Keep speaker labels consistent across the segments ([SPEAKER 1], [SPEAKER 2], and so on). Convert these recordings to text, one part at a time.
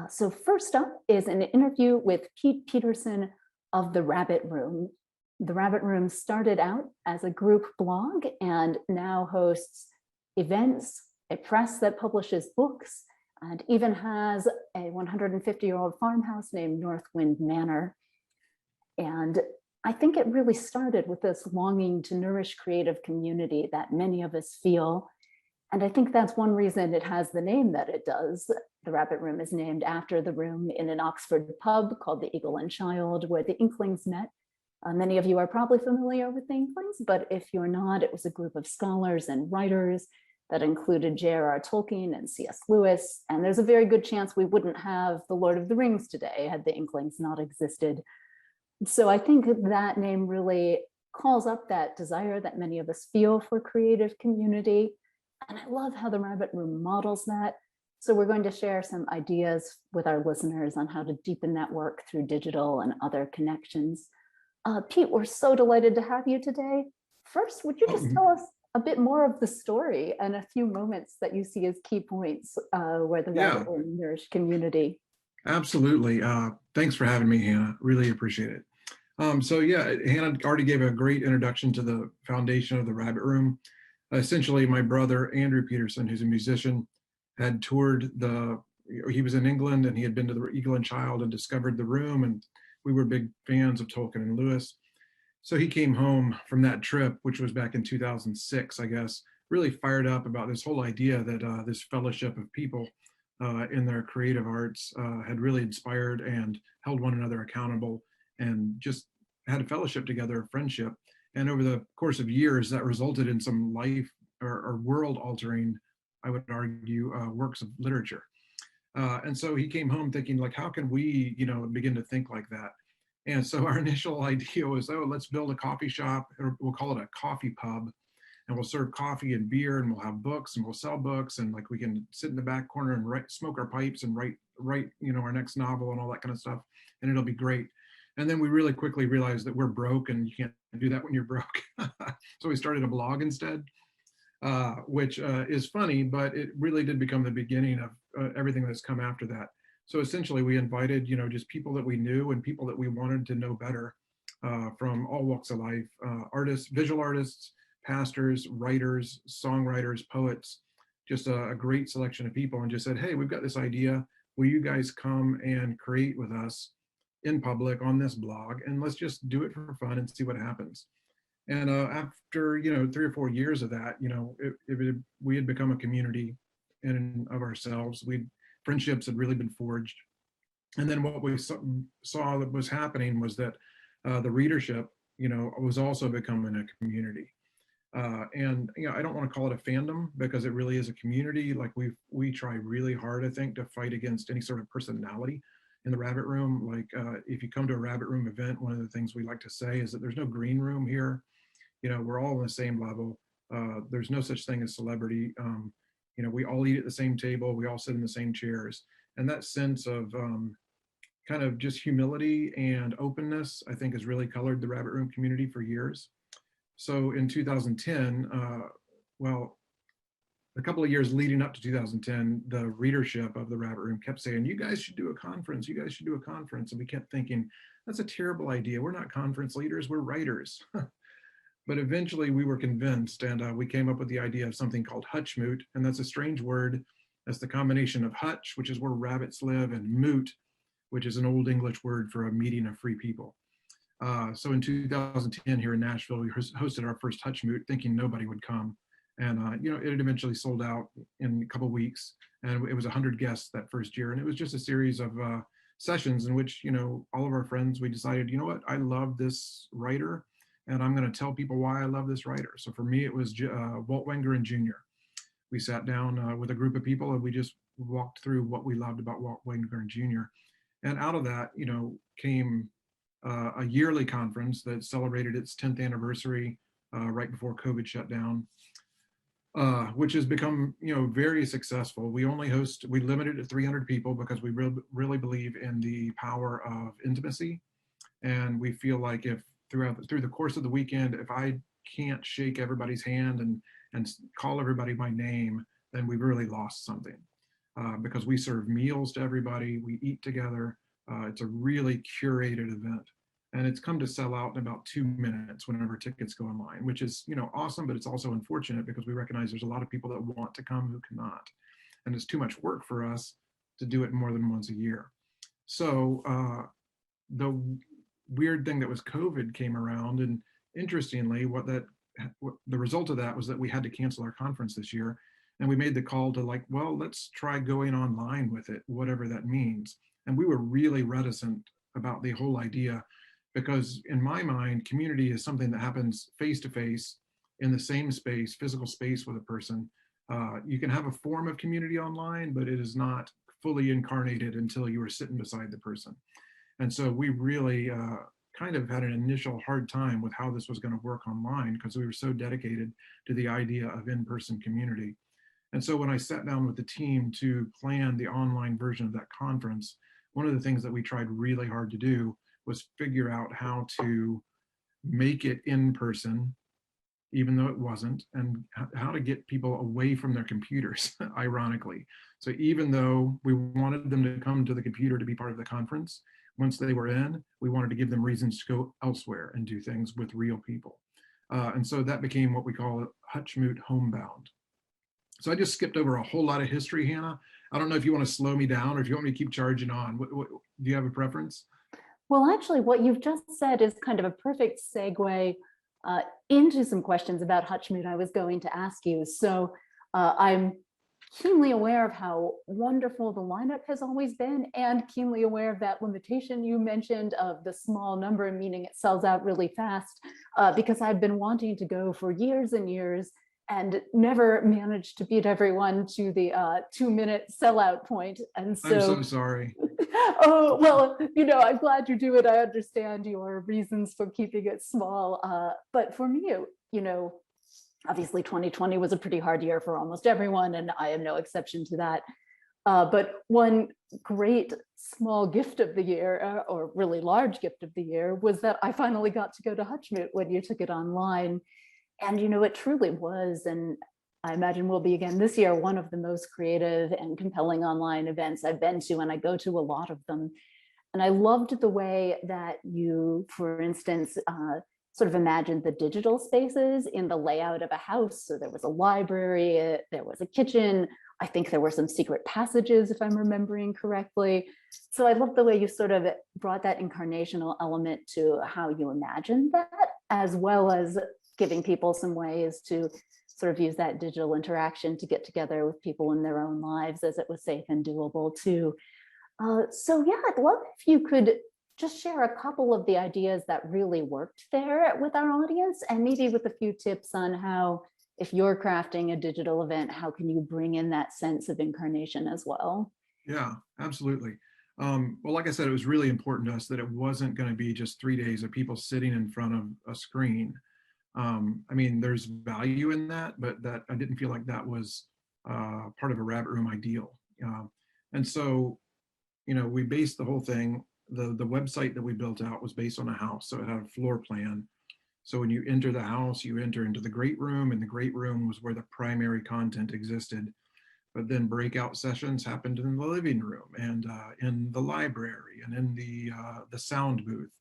[SPEAKER 1] So first up is an interview with Pete Peterson of The Rabbit Room. The Rabbit Room started out as a group blog and now hosts events, a press that publishes books, and even has a 150-year-old farmhouse named North Wind Manor. And I think it really started with this longing to nourish creative community that many of us feel. And I think that's one reason it has the name that it does. The Rabbit Room is named after the room in an Oxford pub called the Eagle and Child, where the Inklings met. Many of you are probably familiar with the Inklings, but if you're not, it was a group of scholars and writers that included J.R.R. Tolkien and C.S. Lewis. And there's a very good chance we wouldn't have The Lord of the Rings today had the Inklings not existed. So I think that name really calls up that desire that many of us feel for creative community. And I love how the Rabbit Room models that. So we're going to share some ideas with our listeners on how to deepen that work through digital and other connections. Pete, we're so delighted to have you today. First, would you just tell us a bit more of the story and a few moments that you see as key points where the Rabbit Room nourished community?
[SPEAKER 2] Absolutely. Thanks for having me, Hannah. Really appreciate it. Hannah already gave a great introduction to the foundation of the Rabbit Room. Essentially, my brother, Andrew Peterson, who's a musician, had toured he was in England and he had been to the Eagle and Child and discovered the room, and we were big fans of Tolkien and Lewis. So he came home from that trip, which was back in 2006, I guess, really fired up about this whole idea that this fellowship of people in their creative arts had really inspired and held one another accountable and just had a fellowship together, a friendship. And over the course of years, that resulted in some life or world-altering, I would argue, works of literature. And so he came home thinking, like, how can we, begin to think like that? And so our initial idea was, let's build a coffee shop, or we'll call it a coffee pub, and we'll serve coffee and beer, and we'll have books, and we'll sell books, and like we can sit in the back corner and smoke our pipes and write, our next novel and all that kind of stuff, and it'll be great. And then we really quickly realized that we're broke, and you can't do that when you're broke. So we started a blog instead, which is funny, but it really did become the beginning of everything that's come after that. So essentially, we invited, just people that we knew and people that we wanted to know better from all walks of life, artists, visual artists, pastors, writers, songwriters, poets, just a great selection of people, and just said, hey, we've got this idea. Will you guys come and create with us in public on this blog? And let's just do it for fun and see what happens. And after, 3 or 4 years of that, we had become a community in and of ourselves. Friendships had really been forged. And then what we saw that was happening was that the readership, was also becoming a community. And I don't want to call it a fandom because it really is a community. Like we try really hard, I think, to fight against any sort of personality in the Rabbit Room. Like if you come to a Rabbit Room event, one of the things we like to say is that there's no green room here. We're all on the same level. There's no such thing as celebrity. We all eat at the same table. We all sit in the same chairs. And that sense of kind of just humility and openness, I think, has really colored the Rabbit Room community for years. So in 2010, a couple of years leading up to 2010, the readership of the Rabbit Room kept saying, you guys should do a conference. You guys should do a conference. And we kept thinking, that's a terrible idea. We're not conference leaders, we're writers. But eventually we were convinced, and we came up with the idea of something called Hutchmoot. And that's a strange word. That's the combination of hutch, which is where rabbits live, and moot, which is an old English word for a meeting of free people. So in 2010 here in Nashville, we hosted our first Hutchmoot thinking nobody would come. And it had eventually sold out in a couple of weeks. And it was 100 guests that first year. And it was just a series of sessions in which, all of our friends, we decided, what, I love this writer, and I'm going to tell people why I love this writer. So for me, it was Walt Wangerin Jr. We sat down with a group of people and we just walked through what we loved about Walt Wangerin Jr. And out of that, came a yearly conference that celebrated its 10th anniversary right before COVID shut down, which has become, very successful. We limited it to 300 people because we really believe in the power of intimacy. And we feel like if through the course of the weekend, if I can't shake everybody's hand and call everybody by name, then we've really lost something. because we serve meals to everybody, we eat together. It's a really curated event. And it's come to sell out in about 2 minutes whenever tickets go online, which is, awesome, but it's also unfortunate because we recognize there's a lot of people that want to come who cannot. And it's too much work for us to do it more than once a year. So the weird thing that was COVID came around, and interestingly, what the result of that was that we had to cancel our conference this year. And we made the call to well, let's try going online with it, whatever that means. And we were really reticent about the whole idea because in my mind, community is something that happens face to face in the same space, physical space with a person. You can have a form of community online, but it is not fully incarnated until you are sitting beside the person. And so we really kind of had an initial hard time with how this was going to work online because we were so dedicated to the idea of in-person community. And so when I sat down with the team to plan the online version of that conference, one of the things that we tried really hard to do was figure out how to make it in person, even though it wasn't, and how to get people away from their computers, ironically. So even though we wanted them to come to the computer to be part of the conference, once they were in, we wanted to give them reasons to go elsewhere and do things with real people. And so that became what we call Hutchmoot Homebound. So I just skipped over a whole lot of history, Hannah. I don't know if you want to slow me down or if you want me to keep charging on. Do you have a preference?
[SPEAKER 1] Well, actually, what you've just said is kind of a perfect segue into some questions about Hutchmoot I was going to ask you. So I'm keenly aware of how wonderful the lineup has always been, and keenly aware of that limitation you mentioned of the small number, meaning it sells out really fast, because I've been wanting to go for years and years and never managed to beat everyone to the 2-minute sellout point. And so,
[SPEAKER 2] I'm so sorry.
[SPEAKER 1] Oh, well, I'm glad you do it. I understand your reasons for keeping it small. But for me, obviously 2020 was a pretty hard year for almost everyone, and I am no exception to that. But one great small gift of the year, or really large gift of the year, was that I finally got to go to Hutchmoot when you took it online. And, it truly was, and I imagine will be again this year, one of the most creative and compelling online events I've been to, and I go to a lot of them. And I loved the way that you, for instance, sort of imagined the digital spaces in the layout of a house. So there was a library, there was a kitchen. I think there were some secret passages, if I'm remembering correctly. So I love the way you sort of brought that incarnational element to how you imagined that, as well as giving people some ways to sort of use that digital interaction to get together with people in their own lives, as it was safe and doable too. So yeah, I'd love if you could just share a couple of the ideas that really worked there with our audience, and maybe with a few tips on how, if you're crafting a digital event, how can you bring in that sense of incarnation as well?
[SPEAKER 2] Yeah, absolutely. Well, like I said, it was really important to us that it wasn't going to be just 3 days of people sitting in front of a screen. I mean, there's value in that, but that I didn't feel like that was part of a rabbit room ideal. And so, we based the whole thing, the website that we built out was based on a house. So it had a floor plan. So when you enter the house, you enter into the great room, and the great room was where the primary content existed. But then breakout sessions happened in the living room and in the library and in the sound booth.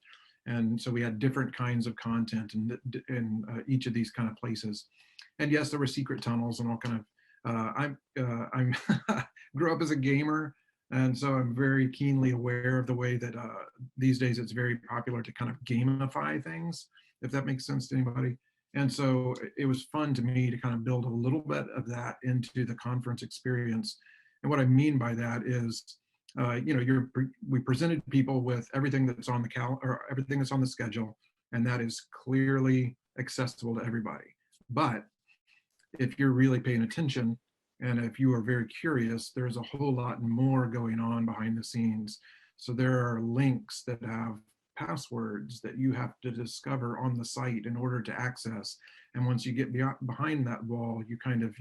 [SPEAKER 2] And so we had different kinds of content in each of these kind of places. And yes, there were secret tunnels and all kind of, I'm grew up as a gamer. And so I'm very keenly aware of the way that these days it's very popular to kind of gamify things, if that makes sense to anybody. And so it was fun to me to kind of build a little bit of that into the conference experience. And what I mean by that is, we presented people with everything that's on the or everything that's on the schedule, and that is clearly accessible to everybody. But if you're really paying attention, and if you are very curious, there's a whole lot more going on behind the scenes. So there are links that have passwords that you have to discover on the site in order to access. And once you get behind that wall, you kind of,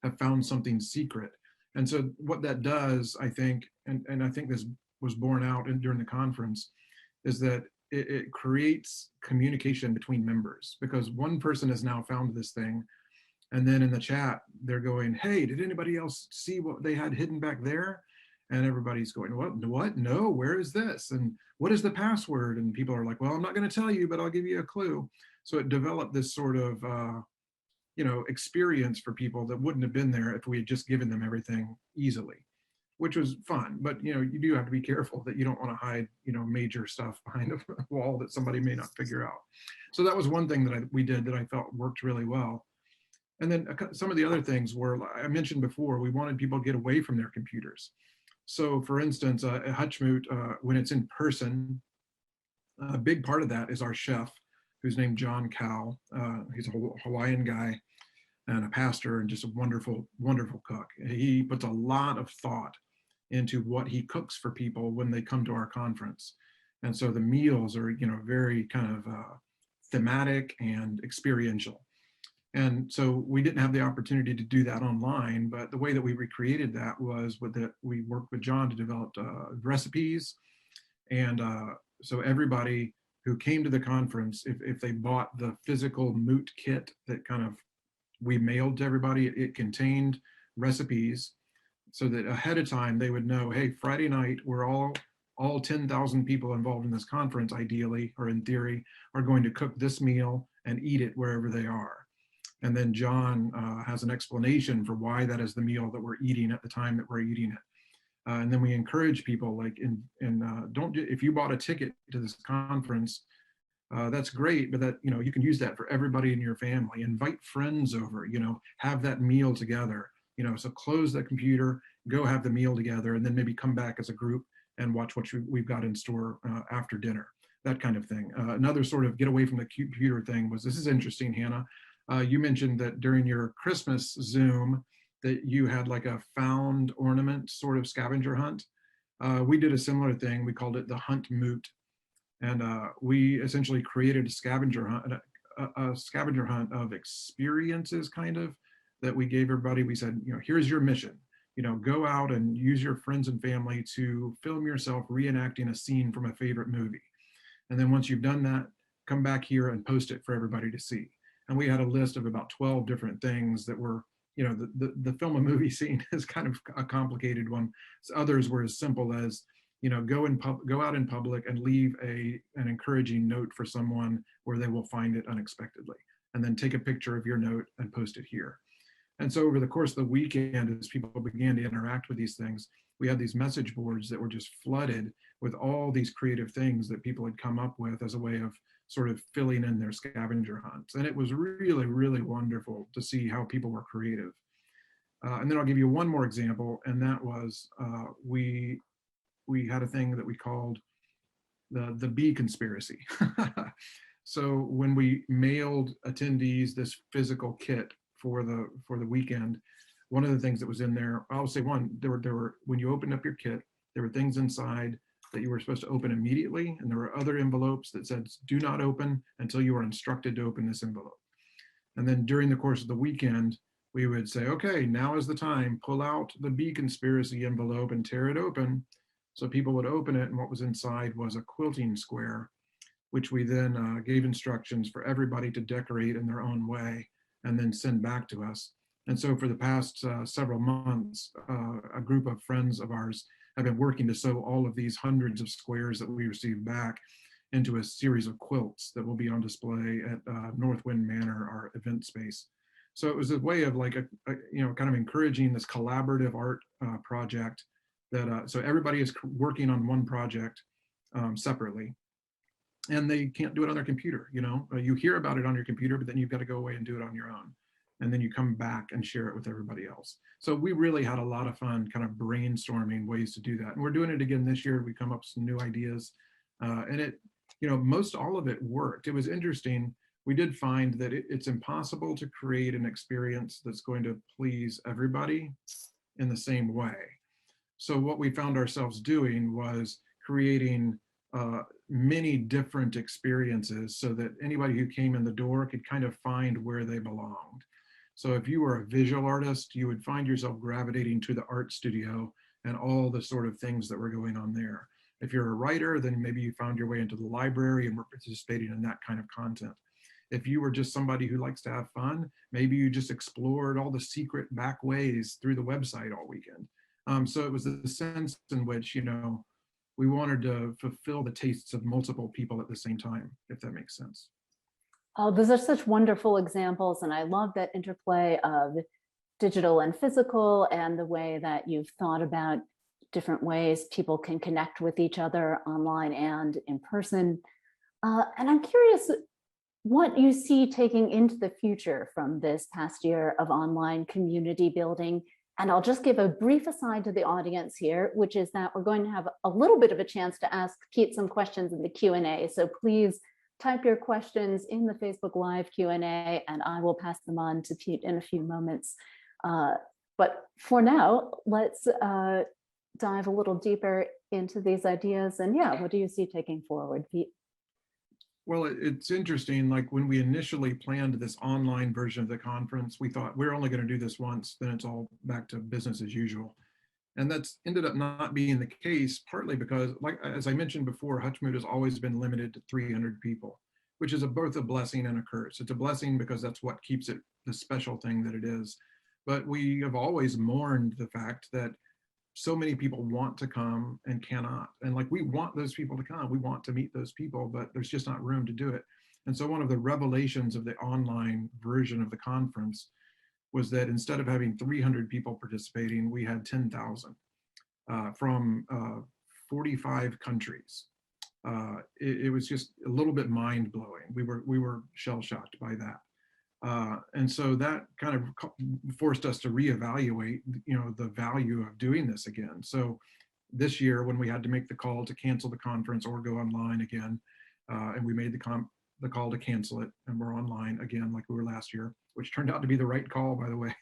[SPEAKER 2] have found something secret. And so what that does, I think, and I think this was borne out during the conference, is that it creates communication between members, because one person has now found this thing, And then in the chat, they're going, hey, did anybody else see what they had hidden back there? And everybody's going, what? No, where is this? And what is the password? And people are like, well, I'm not going to tell you, but I'll give you a clue. So it developed this sort of, experience for people that wouldn't have been there if we had just given them everything easily, which was fun. But, you do have to be careful that you don't want to hide, major stuff behind a wall that somebody may not figure out. So that was one thing that we did that I felt worked really well. And then some of the other things were, I mentioned before, we wanted people to get away from their computers. So for instance, at Hutchmoot, when it's in person, a big part of that is our chef, who's named John Cowell. He's a Hawaiian guy and a pastor and just a wonderful, wonderful cook. He puts a lot of thought into what he cooks for people when they come to our conference. And so the meals are, very kind of thematic and experiential. And so we didn't have the opportunity to do that online, but the way that we recreated that was we worked with John to develop recipes. And so everybody who came to the conference, if they bought the physical moot kit that kind of we mailed to everybody, it contained recipes so that ahead of time they would know, hey, Friday night, we're all 10,000 people involved in this conference, ideally, or in theory, are going to cook this meal and eat it wherever they are. And then John has an explanation for why that is the meal that we're eating at the time that we're eating it. And then we encourage people, like, if you bought a ticket to this conference, that's great, but that, you can use that for everybody in your family. Invite friends over, have that meal together, so close that computer, go have the meal together, and then maybe come back as a group and watch what we've got in store after dinner, that kind of thing. Another sort of get away from the computer thing was, this is interesting, Hannah. You mentioned that during your Christmas Zoom that you had like a found ornament sort of scavenger hunt. We did a similar thing. We called it the Hutchmoot. And we essentially created a scavenger hunt of experiences, kind of, that we gave everybody. We said, here's your mission. Go out and use your friends and family to film yourself reenacting a scene from a favorite movie. And then once you've done that, come back here and post it for everybody to see. And we had a list of about 12 different things that were, the film a movie scene is kind of a complicated one. So others were as simple as, go out in public and leave an encouraging note for someone where they will find it unexpectedly, and then take a picture of your note and post it here. And so over the course of the weekend, as people began to interact with these things, we had these message boards that were just flooded with all these creative things that people had come up with as a way of sort of filling in their scavenger hunts. And it was really, really wonderful to see how people were creative. And then I'll give you one more example, and that was we had a thing that we called the bee conspiracy. So when we mailed attendees this physical kit for the weekend, one of the things that was in there, I'll say one, there were when you opened up your kit, there were things inside that you were supposed to open immediately, and there were other envelopes that said do not open until you are instructed to open this envelope. And then during the course of the weekend, we would say, okay, now is the time, pull out the bee conspiracy envelope and tear it open. So people would open it, and what was inside was a quilting square, which we then gave instructions for everybody to decorate in their own way and then send back to us. And so for the past several months, a group of friends of ours have been working to sew all of these hundreds of squares that we received back into a series of quilts that will be on display at North Wind Manor, our event space. So it was a way of like, kind of encouraging this collaborative art project that, so everybody is working on one project separately, and they can't do it on their computer. You hear about it on your computer, but then you've got to go away and do it on your own. And then you come back and share it with everybody else. So we really had a lot of fun kind of brainstorming ways to do that. And we're doing it again this year. We come up with some new ideas, and it, most all of it worked. It was interesting. We did find that it's impossible to create an experience that's going to please everybody in the same way. So what we found ourselves doing was creating many different experiences so that anybody who came in the door could kind of find where they belonged. So if you were a visual artist, you would find yourself gravitating to the art studio and all the sort of things that were going on there. If you're a writer, then maybe you found your way into the library and were participating in that kind of content. If you were just somebody who likes to have fun, maybe you just explored all the secret back ways through the website all weekend. So it was the sense in which, we wanted to fulfill the tastes of multiple people at the same time, if that makes sense.
[SPEAKER 1] Oh, those are such wonderful examples. And I love that interplay of digital and physical, and the way that you've thought about different ways people can connect with each other online and in person. And I'm curious what you see taking into the future from this past year of online community building. And I'll just give a brief aside to the audience here, which is that we're going to have a little bit of a chance to ask Pete some questions in the Q&A. So please type your questions in the Facebook Live Q&A, and I will pass them on to Pete in a few moments. But for now, let's dive a little deeper into these ideas. And yeah, what do you see taking forward, Pete?
[SPEAKER 2] Well, it's interesting. Like when we initially planned this online version of the conference, we thought we're only going to do this once, then it's all back to business as usual. And that's ended up not being the case, partly because, like as I mentioned before, Hutchmoot has always been limited to 300 people, which is both a blessing and a curse. It's a blessing because that's what keeps it the special thing that it is. But we have always mourned the fact that so many people want to come and cannot. And like, we want those people to come, we want to meet those people, but there's just not room to do it. And so one of the revelations of the online version of the conference was that instead of having 300 people participating, we had 10,000 from 45 countries. It was just a little bit mind blowing. We were shell shocked by that. And so that kind of forced us to reevaluate, the value of doing this again. So this year, when we had to make the call to cancel the conference or go online again, and we made the call to cancel it, and we're online again like we were last year, which turned out to be the right call, by the way.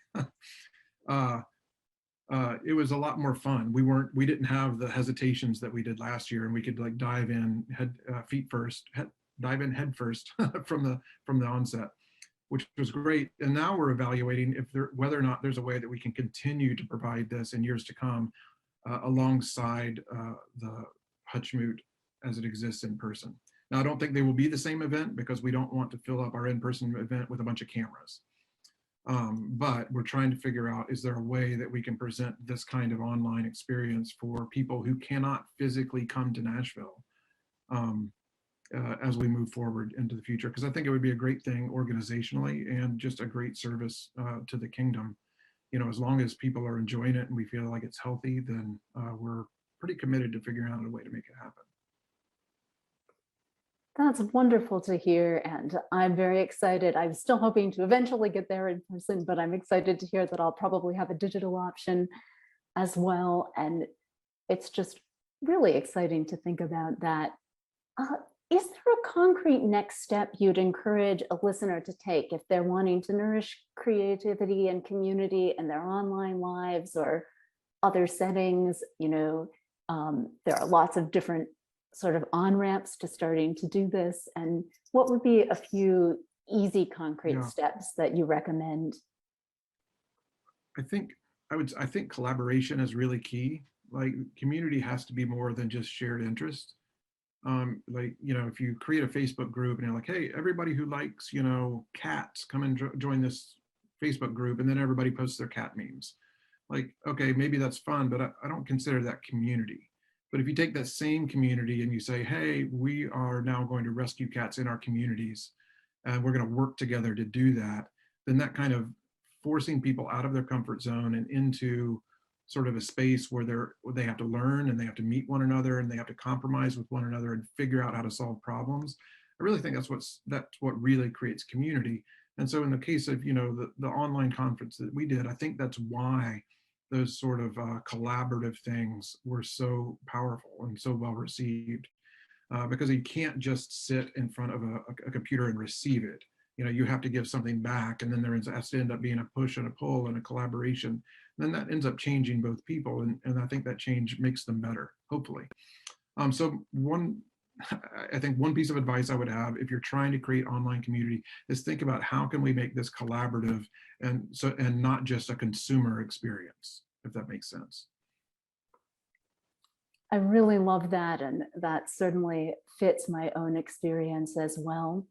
[SPEAKER 2] It was a lot more fun. We didn't have the hesitations that we did last year, and we could like dive in head first from the onset, which was great. And now we're evaluating whether or not there's a way that we can continue to provide this in years to come alongside the Hutchmoot as it exists in person. Now, I don't think they will be the same event because we don't want to fill up our in-person event with a bunch of cameras. But we're trying to figure out, is there a way that we can present this kind of online experience for people who cannot physically come to Nashville as we move forward into the future? Because I think it would be a great thing organizationally and just a great service to the kingdom. As long as people are enjoying it and we feel like it's healthy, then we're pretty committed to figuring out a way to make it happen.
[SPEAKER 1] That's wonderful to hear, and I'm very excited. I'm still hoping to eventually get there in person, but I'm excited to hear that I'll probably have a digital option as well. And it's just really exciting to think about that. Is there a concrete next step you'd encourage a listener to take if they're wanting to nourish creativity and community in their online lives or other settings? There are lots of different sort of on-ramps to starting to do this. And what would be a few easy, concrete steps that you recommend?
[SPEAKER 2] I think collaboration is really key. Like, community has to be more than just shared interest. If you create a Facebook group and you're like, hey, everybody who likes, cats, come and join this Facebook group, and then everybody posts their cat memes. Like, okay, maybe that's fun, but I don't consider that community. But if you take that same community and you say, hey, we are now going to rescue cats in our communities, and we're going to work together to do that, then that kind of forcing people out of their comfort zone and into sort of a space where they have to learn and they have to meet one another and they have to compromise with one another and figure out how to solve problems. I really think that's what really creates community. And so in the case of, the online conference that we did, I think that's why those sort of collaborative things were so powerful and so well received, because you can't just sit in front of a computer and receive it. You have to give something back, and then there has to end up being a push and a pull and a collaboration. And then that ends up changing both people, and I think that change makes them better, hopefully. I think one piece of advice I would have, if you're trying to create online community, is think about how can we make this collaborative and not just a consumer experience, if that makes sense.
[SPEAKER 1] I really love that, and that certainly fits my own experience as well.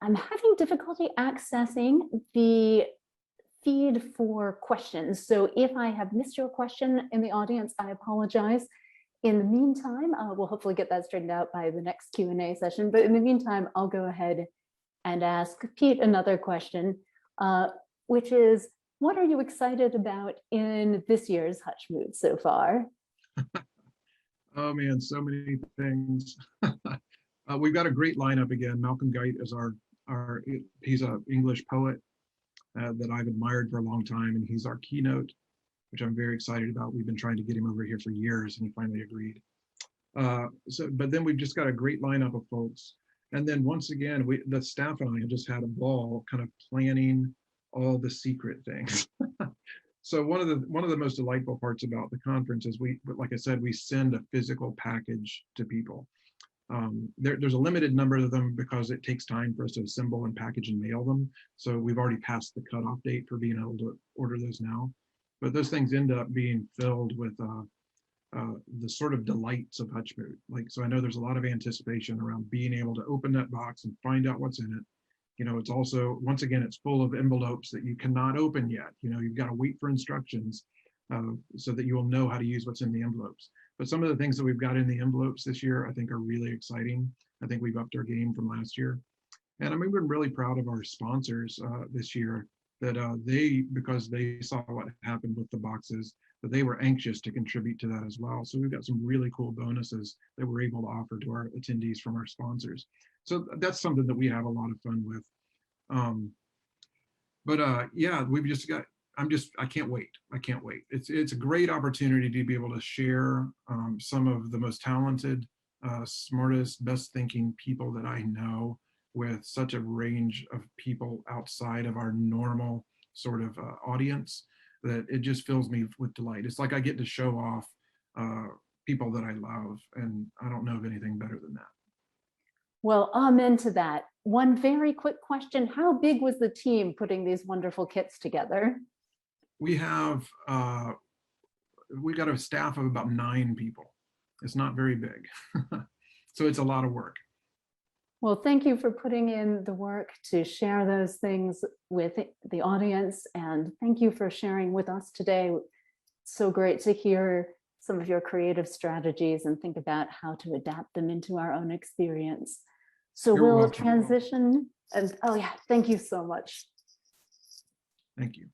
[SPEAKER 1] I'm having difficulty accessing the feed for questions. So if I have missed your question in the audience, I apologize. In the meantime, we'll hopefully get that straightened out by the next Q&A session. But in the meantime, I'll go ahead and ask Pete another question, which is, what are you excited about in this year's Hutchmoot so far?
[SPEAKER 2] Oh man, so many things. We've got a great lineup again. Malcolm Guite is he's an English poet that I've admired for a long time, and he's our keynote, which I'm very excited about. We've been trying to get him over here for years, and he finally agreed. But then we've just got a great lineup of folks. And then once again, the staff and I have just had a ball kind of planning all the secret things. So one of the most delightful parts about the conference is like I said, we send a physical package to people. There's a limited number of them because it takes time for us to assemble and package and mail them. So we've already passed the cutoff date for being able to order those now. But those things end up being filled with the sort of delights of Hutchmoot. So I know there's a lot of anticipation around being able to open that box and find out what's in it. It's also, once again, it's full of envelopes that you cannot open yet. You've got to wait for instructions so that you will know how to use what's in the envelopes. But some of the things that we've got in the envelopes this year, I think are really exciting. I think we've upped our game from last year. And we've been really proud of our sponsors this year that because they saw what happened with the boxes, that they were anxious to contribute to that as well. So we've got some really cool bonuses that we're able to offer to our attendees from our sponsors. So that's something that we have a lot of fun with. Yeah, we've just got, I can't wait. I can't wait. It's a great opportunity to be able to share some of the most talented, smartest, best thinking people that I know with such a range of people outside of our normal sort of audience, that it just fills me with delight. It's like I get to show off people that I love, and I don't know of anything better than that.
[SPEAKER 1] Well, amen to that. One very quick question. How big was the team putting these wonderful kits together?
[SPEAKER 2] We got a staff of about 9 people. It's not very big. So it's a lot of work.
[SPEAKER 1] Well, thank you for putting in the work to share those things with the audience. And thank you for sharing with us today. So great to hear some of your creative strategies and think about how to adapt them into our own experience. So we'll transition. And oh yeah, thank you so much.
[SPEAKER 2] Thank you.